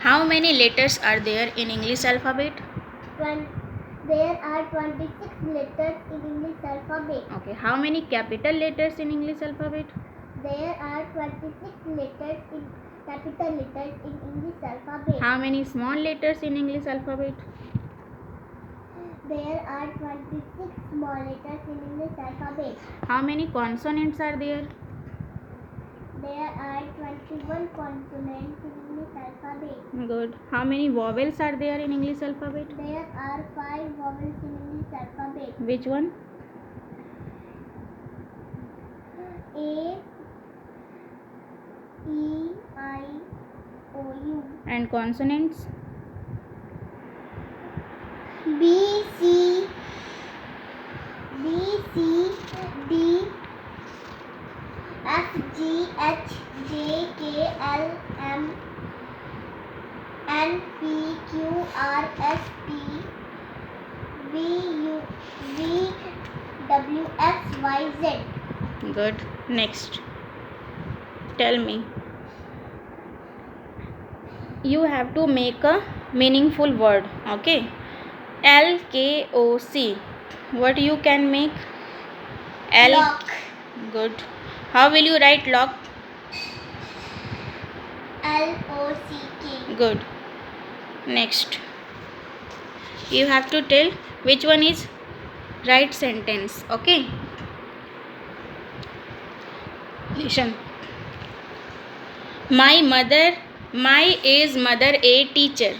How many letters are there in English alphabet? There are 26 letters in English alphabet. Okay. How many capital letters in English alphabet? There are 26 letters in capital letters in English alphabet. How many small letters in English alphabet? There are 26 small letters in English alphabet. How many consonants are there? There are 21 consonants in English alphabet. Good. How many vowels are there in English alphabet? There are 5 vowels in English alphabet. Which one? A, E, I, O, U. And consonants? B, C, D, F, G, H, J, K, L, M, N, P, Q, R, S, T, V, W, X, Y, Z. Good. Next. Tell me. You have to make a meaningful word. Okay. LKOC. What you can make? Lock. Good. How will you write lock? LOCK. Good. Next. You have to tell which one is right sentence. Okay. Listen. My is mother a teacher.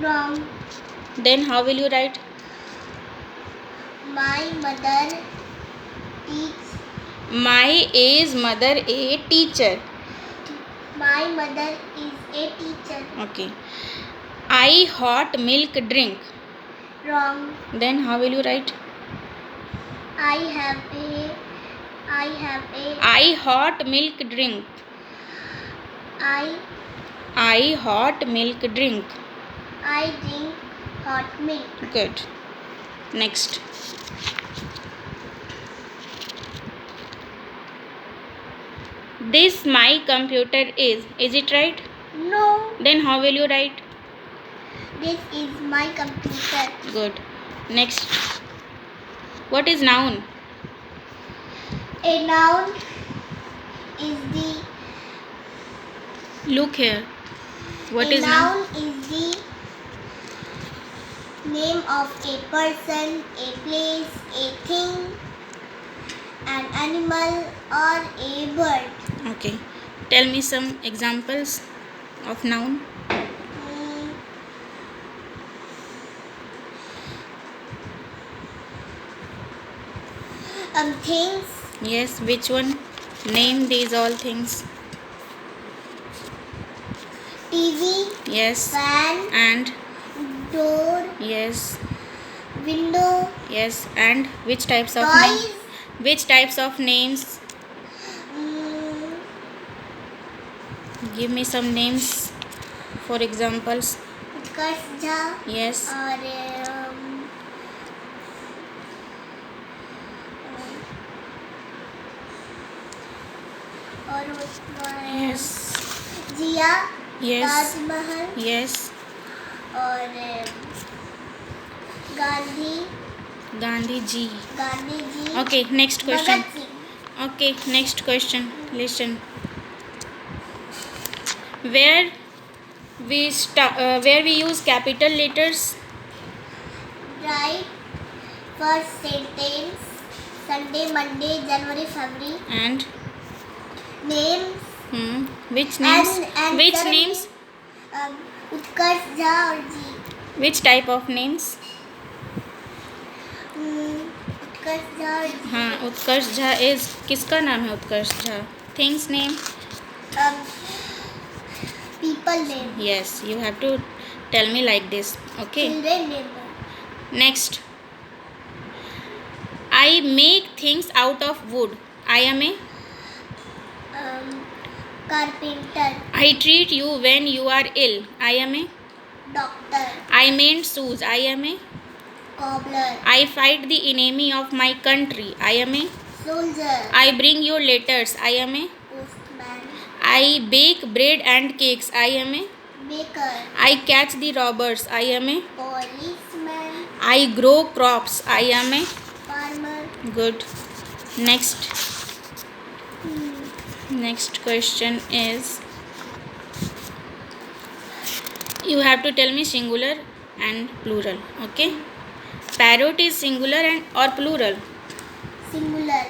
Wrong. Then how will you write? My mother teaches. My is mother a teacher. My mother is a teacher. Okay. I hot milk drink. Wrong. Then how will you write? I have a. I hot milk drink. I hot milk drink. I drink hot milk. Good. Next. This my computer is. Is it right? No. Then how will you write? This is my computer. Good. Next. What is noun? A noun is the. Look here. What is noun? Is the name of a person, a place, a thing, an animal, or a bird. Okay. Tell me some examples of noun. Things. Yes, which one? Name these all things. TV. Yes. Fan. And door. yes. Window. Yes. And which types of toys. names? Which types of names? Give me some names for examples. Utkarsh Jha. Yes. और Yes. जिया. Yes. Taj Mahal. Yes. और Gandhi. Gandhi ji. Gandhi ji. Okay, next question. Bhagat Singh. Okay, next question. Listen. Where we use capital letters? Right. First sentence. Sunday, Monday, January, February. And Names. Which names? And Which names? Utkarsh Jha और जी. Which type of names? उत्कर्ष झा और जी. हाँ, उत्कर्ष Jha is किसका नाम है? उत्कर्ष Jha. Things name? People name. Yes, you have to tell me like this. Okay. Children name. Next. I make things out of wood. I am a Carpenter. I treat you when you are ill. I am a Doctor. I mend shoes. I am a Cobbler. I fight the enemy of my country. I am a Soldier. I bring you letters. I am a Postman. I bake bread and cakes. I am a baker, I catch the robbers. I am a. policeman, I grow crops. I am a. farmer. Good. Next. Hmm. Next question is, you have to tell me singular and plural. Okay. Parrot is singular and or plural. Singular.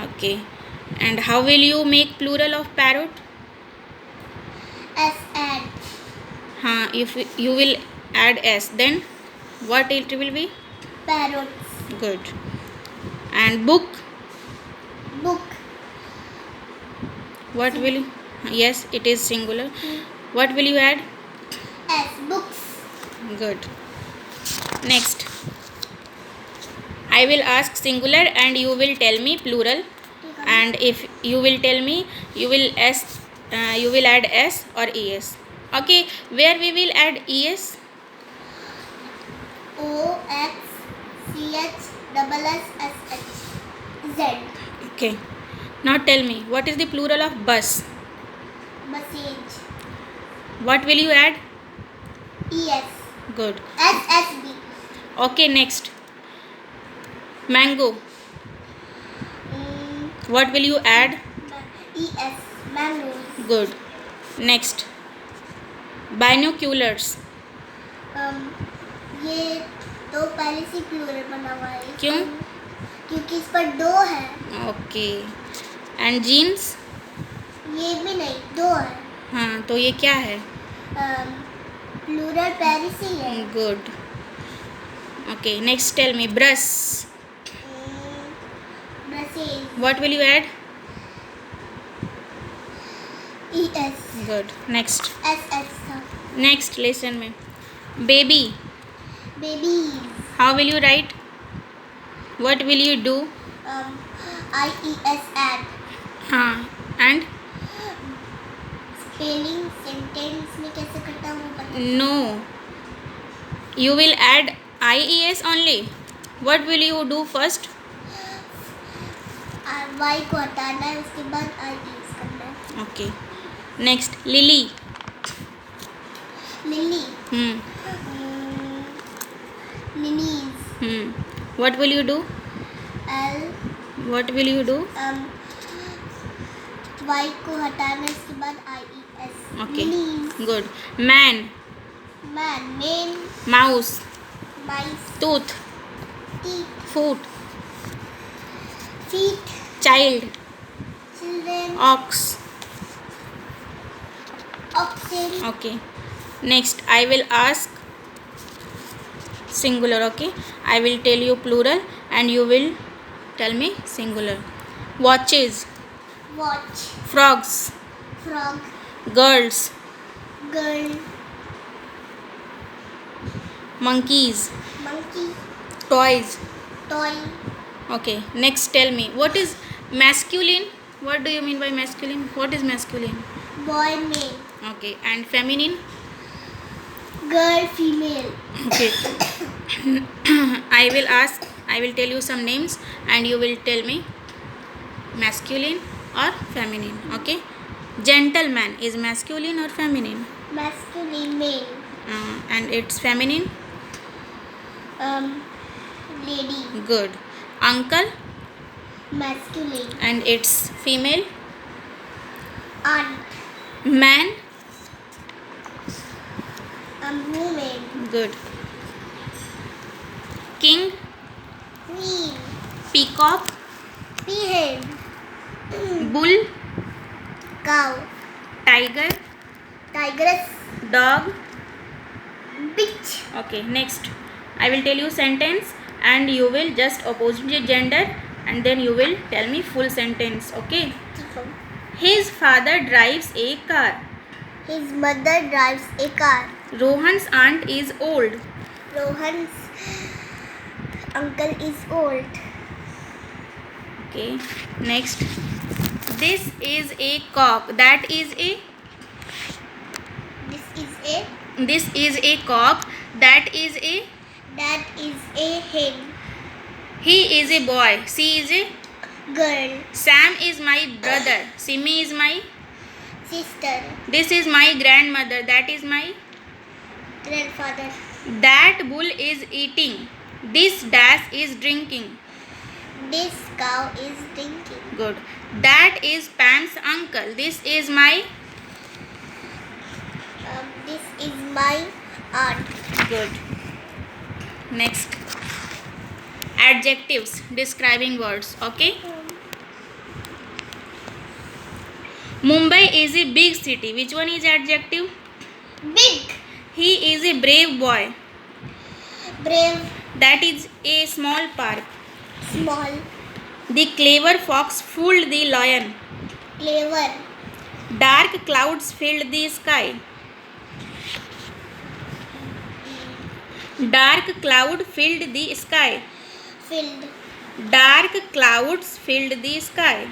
Okay. And how will you make plural of parrot? S add. If you will add s, then what it will be? Parrots. Good. And book, Book. what will you? Yes, it is singular. What will you add? S. Books. Good. Next, I will ask singular and you will tell me plural. And if you will tell me, you will add s or es. Okay, where we will add es? O X C H double S S H Z. Okay. Now tell me, what is the plural of bus? Message. What will you add? ES. Good. SSB. Okay, next. Mango. What will you add? ES. Mangoes. Good. Next. Binoculars. ये तो पहले से plural बना हुआ है। क्यों? क्योंकि इस पर दो है। ओके. And jeans? ये भी नहीं, दो है। हाँ, तो ये क्या है? प्लूरल पहले से ही है। Good. Okay, next tell me. Brush. Brushes. What will you add? ES. Good. Next. SS था। Next lesson में. Baby. Babies. How will you write? What will you do? IES add. हाँ. And? Spelling sentence में कैसे करता हूँ पता? No. You will add IES only. What will you do first? Y को हटाना है, उसके बाद IES करना है। Okay. Next. Lily. Lily. Lilies. What will you do? L. What will you do? Y को हटाना है, उसके बाद IES. Okay. Lilies. Good. Man. Man. Man. Mouse. Mice. Tooth. Teeth. Foot. Feet. Child. Children. Ox. Oxen. Okay. Next, I will ask singular. Okay. I will tell you plural and you will tell me singular. Watches. Watch. Frogs. Frog. Girls. Girl. Monkeys. Monkey. Toys. Toy. Okay. Next, tell me, what is masculine? What do you mean by masculine? What is masculine? Boy. Male. Okay. And feminine? Girl. Female. Okay. I will tell you some names and you will tell me masculine or feminine. Okay. Gentleman is masculine or feminine? Masculine. Male. And it's feminine? Lady. Good. Uncle? Masculine. And it's female? Aunt. Man? Woman. Good. King? Queen. Peacock? Peahen. Bull? Cow. Tiger? Tigress. Dog? Bitch. Okay. Next, I will tell you sentence and you will just opposite gender and then you will tell me full sentence. Okay. His father drives a car. His mother drives a car. Rohan's aunt is old. Rohan's uncle is old. Okay. Next, this is a cock. That is a. This is a cock. That is a. That is a hen. He is a boy. She is a Girl. Sam is my brother. Simi is my sister, This is my grandmother. That is my. grandfather, That bull is eating. This dash is drinking. this cow is drinking, Good. That is Pam's uncle. This is my. this is my aunt. Good. Next. Adjectives describing words. Okay. Mumbai is a big city. Which one is adjective? Big, He is a brave boy. brave, That is a small park. small, The clever fox fooled the lion. clever, Dark clouds filled the sky. Dark cloud filled the sky. filled, Dark clouds filled the sky.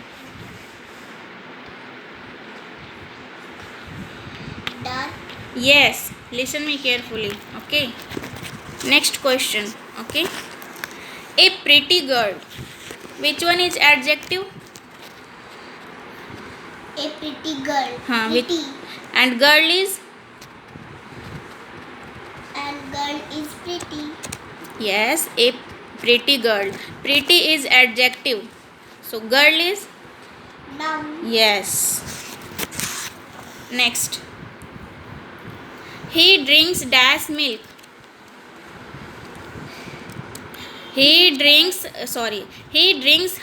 dark, Yes, listen me carefully. Okay. Next question. Okay. A pretty girl. Which one is adjective? a pretty girl, Which- pretty, And girl is. and girl is pretty, Yes, a pretty girl. Pretty is adjective. So girl is. noun, Yes. Next. He drinks dash milk. He drinks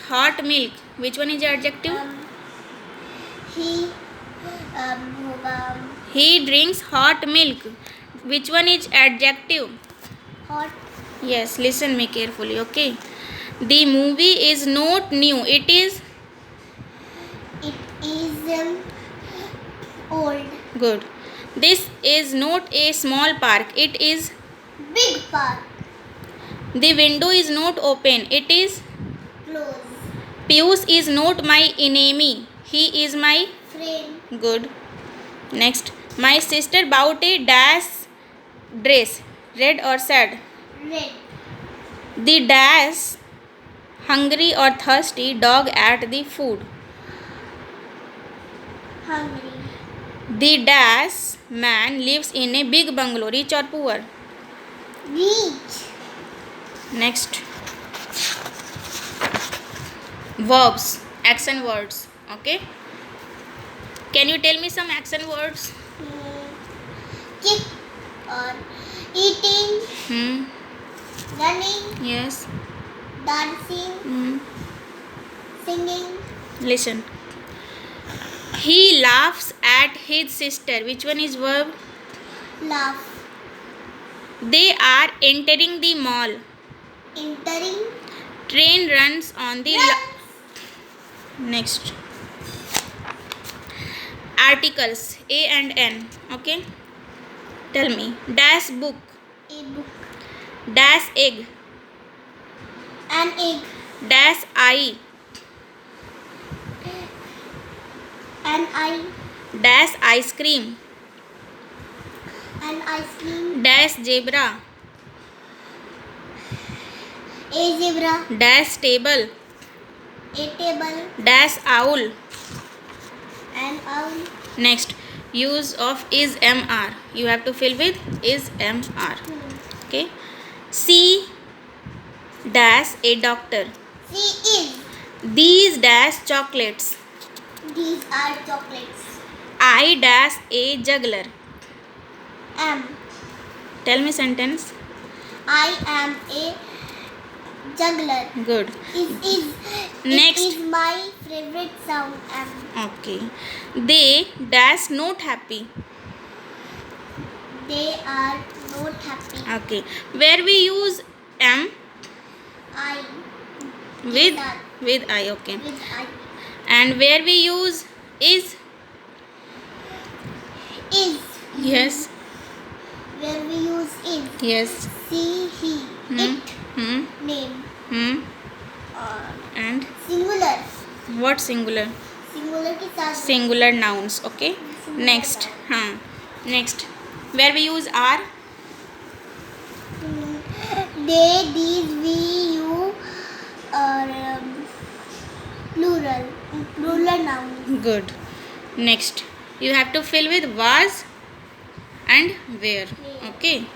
hot milk. Which one is adjective? he, He drinks hot milk. Which one is adjective? hot, Yes, listen me carefully, okay? The movie is not new. It is. it is old, Good. This is not a small park. It is. big park, The window is not open. It is. close, Piyush is not my enemy. He is my. friend, Good. Next. My sister bought a dash dress. Red or sad? red, The dash hungry or thirsty dog at the food. hungry, The dash man lives in a big bungalow. Rich or poor? reach, Next. Verbs. Action words. Okay. Can you tell me some action words? kick or eating, running, Yes. dancing, singing, Listen. He laughs at his sister. Which one is verb? laugh, They are entering the mall. entering, Train runs on the. Next. Articles A and N. Okay. Tell me. Dash book. a book, Dash egg. an egg, Dash eye. an eye, Dash ice cream. an ice cream, Dash zebra. a zebra, Dash table. a table, Dash owl. an owl, Next. Use of is mr. You have to fill with is mr. Okay. C dash a doctor. she is, These dash chocolates. these are chocolates, I dash a juggler. am, Tell me sentence. I am a juggler, Good. is, Next. it is my favorite sound, am, Okay. They dash not happy. they are not happy, Okay. Where we use am I, with that, I. Okay. with I, And where we use is. is, Yes. where we use is, Yes. she, he, Hmm. it, Hmm. name, Hmm. And singular, what singular? singular के साथ Singular nouns. Okay. Singular Next. Next. Where we use are. they, these, we, you, or plural noun, Good. Next. You have to fill with was and where. Okay.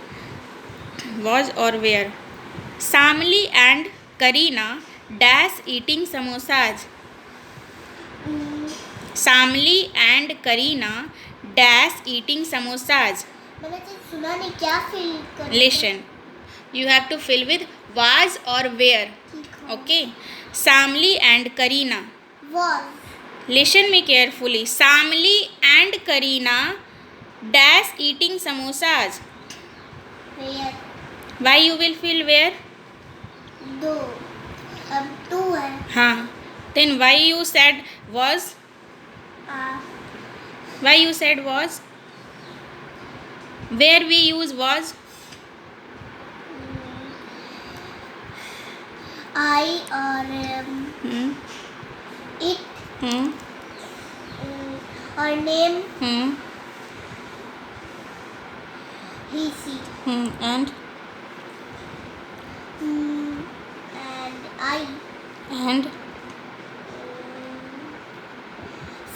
Was or where. Samli and Karina dash eating samosas. Samli and Karina dash eating samosas. मैंने तो सुना नहीं क्या feel कर Listen. You have to fill with was or where. Okay. Samli and Karina. was Listen me carefully. Samli and Karina dash eating samosas. where Why you will fill where? दो अब to है हाँ. Then why you said was? Why you said was? Where we use was? I और it और name he she And and I and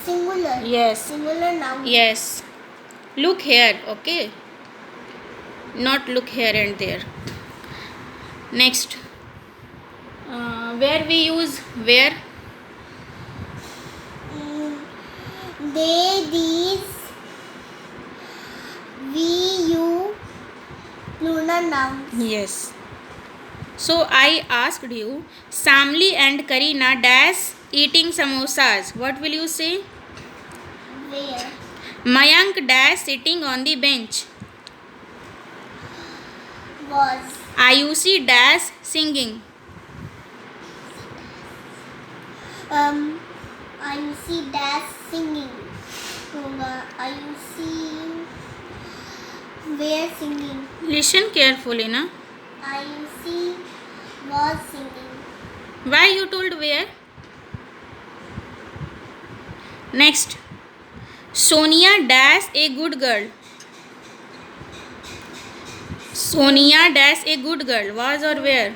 singular yes. singular noun Yes. Look here, okay? Not look here and there. Next. Where we use where? they these we you plural nouns Yes. So I asked you, Samli and Karina dash eating samosas. What will you say? where Mayank dash sitting on the bench. was Ayushi dash singing. I see dash singing होगा I see where singing Listen carefully, na. I see was singing Why you told where? Next. Sonia dash a good girl. Sonia dash a good girl. Was or where?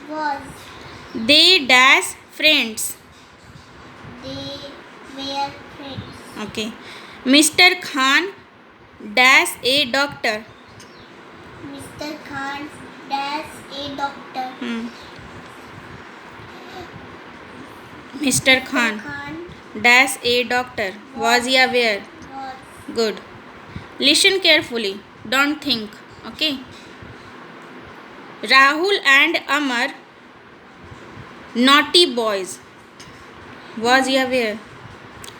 was They dash friends. they were friends Okay. Mr. Khan dash a doctor. Mr. Khan dash a doctor Mr. Khan Khan dash a doctor. Was he aware? was Good. Listen carefully. Don't think. Okay. Rahul and Amar naughty boys. Was he aware?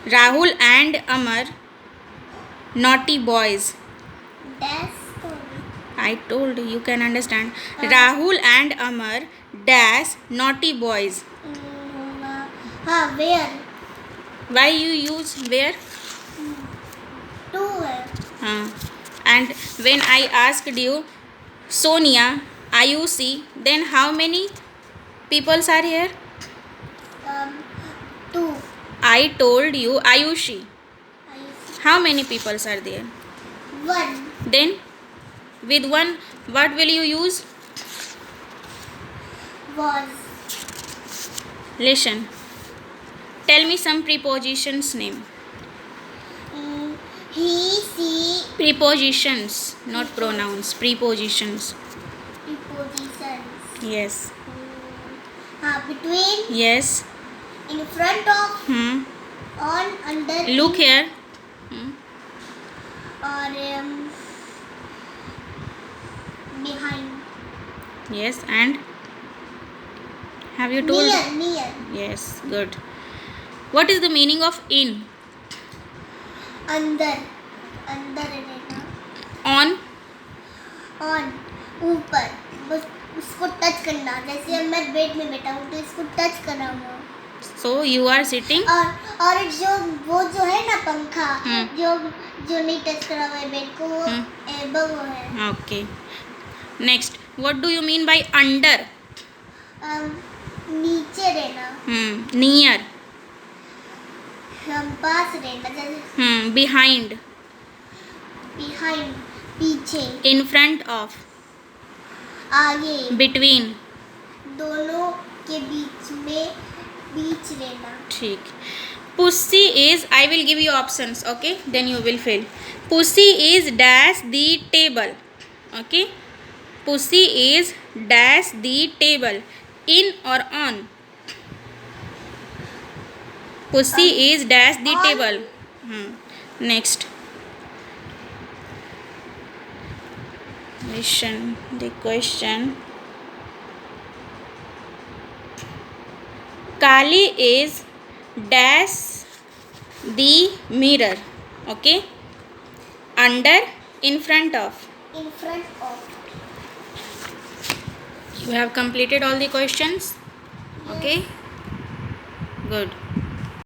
Rahul and Amar naughty boys. dash I told you can understand. Rahul and Amar dash naughty boys. होगा हाँ where Why you use where? two है And when I asked you, Sonia, Ayushi, then how many people are here? two I told you Ayushi. I see How many people are there? one Then with one, what will you use? was Listen. Tell me some prepositions name. he she Prepositions, not pronouns. Prepositions. prepositions Yes. between Yes. in front of on under Look here. or behind Yes. And have you told? near Yes. Good. What is the meaning of in? अंदर रहेगा On. on ऊपर बस उसको touch करना जैसे अब मैं bed में बैठा हूँ तो इसको टच कर रहा हूँ So you are sitting. और जो वो जो है ना पंखा जो नहीं टच करा हुआ है बेड को वो एबव है Okay. Next. What do you mean by under? नीचे रहना Near. पास रहना जैसे Behind. behind पीछे In front of. आगे Between. दोनों के बीच में बीच रहना ठीक. Pussy is, I will give you options, okay? Then you will fill. Pussy is dash the table. Okay? Pussy is dash the table. In or on? Pussy is dash the on. table. Next. Listen the question. Kali is dash the mirror. Okay? Under, in front of. In front of. You have completed all the questions? Okay? Good.